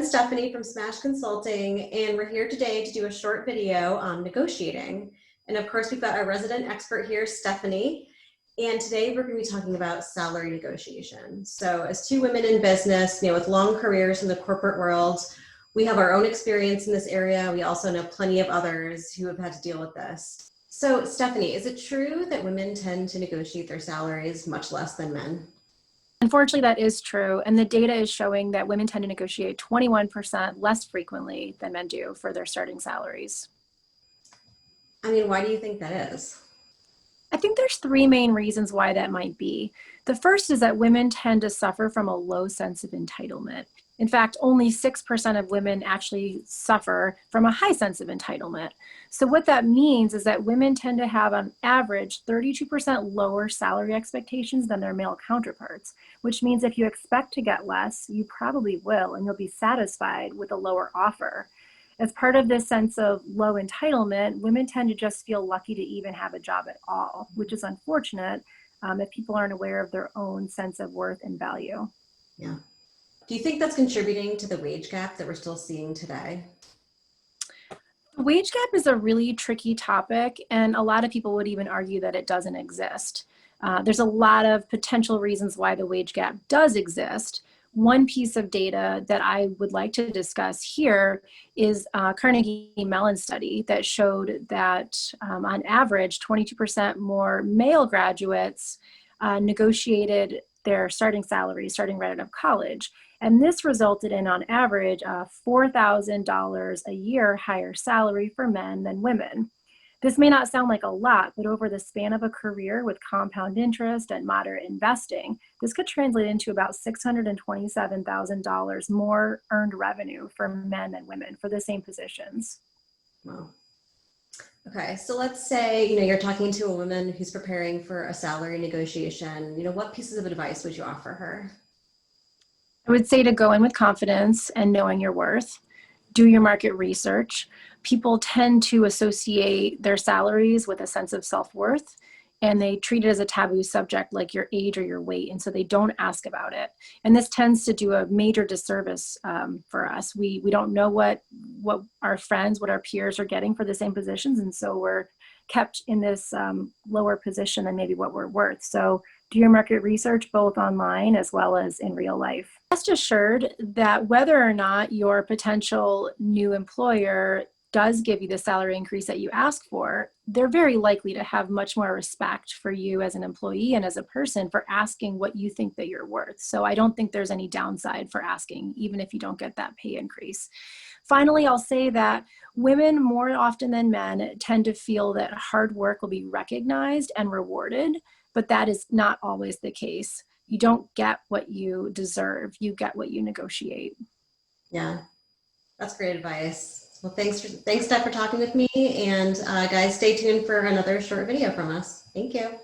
Stephanie from Smashe Consulting, and we're here today to do a short video on negotiating. And of course, we've got our resident expert here, Stephanie. And today we're going to be talking about salary negotiation. So as two women in business, with long careers in the corporate world, we have our own experience in this area. We also know plenty of others who have had to deal with this. So Stephanie, is it true that women tend to negotiate their salaries much less than men? Unfortunately, that is true. And the data is showing that women tend to negotiate 21% less frequently than men do for their starting salaries. I mean, why do you think that is? I think there's three main reasons why that might be. The first is that women tend to suffer from a low sense of entitlement. In fact, only 6% of women actually suffer from a high sense of entitlement. So what that means is that women tend to have on average 32% lower salary expectations than their male counterparts, which means if you expect to get less, you probably will, and you'll be satisfied with a lower offer. As part of this sense of low entitlement, women tend to just feel lucky to even have a job at all, which is unfortunate if people aren't aware of their own sense of worth and value. Yeah. Do you think that's contributing to the wage gap that we're still seeing today? The wage gap is a really tricky topic, and a lot of people would even argue that it doesn't exist. There's a lot of potential reasons why the wage gap does exist. One piece of data that I would like to discuss here is a Carnegie Mellon study that showed that on average, 22% more male graduates negotiated their starting salary starting right out of college. And this resulted in, on average, a $4,000 a year higher salary for men than women. This may not sound like a lot, but over the span of a career with compound interest and moderate investing, this could translate into about $627,000 more earned revenue for men than women for the same positions. Wow. Okay, so let's say, you're talking to a woman who's preparing for a salary negotiation. What pieces of advice would you offer her? I would say to go in with confidence and knowing your worth. Do your market research. People tend to associate their salaries with a sense of self-worth, and they treat it as a taboo subject like your age or your weight, and so they don't ask about it. And this tends to do a major disservice for us. We don't know what our friends, what our peers are getting for the same positions, and so we're kept in this lower position than maybe what we're worth. So do your market research both online as well as in real life. Rest assured that whether or not your potential new employer does give you the salary increase that you ask for, they're very likely to have much more respect for you as an employee and as a person for asking what you think that you're worth. So I don't think there's any downside for asking, even if you don't get that pay increase. Finally, I'll say that women more often than men tend to feel that hard work will be recognized and rewarded, but that is not always the case. You don't get what you deserve, you get what you negotiate. Yeah, that's great advice. Well, thanks, Steph, for talking with me. And guys, stay tuned for another short video from us. Thank you.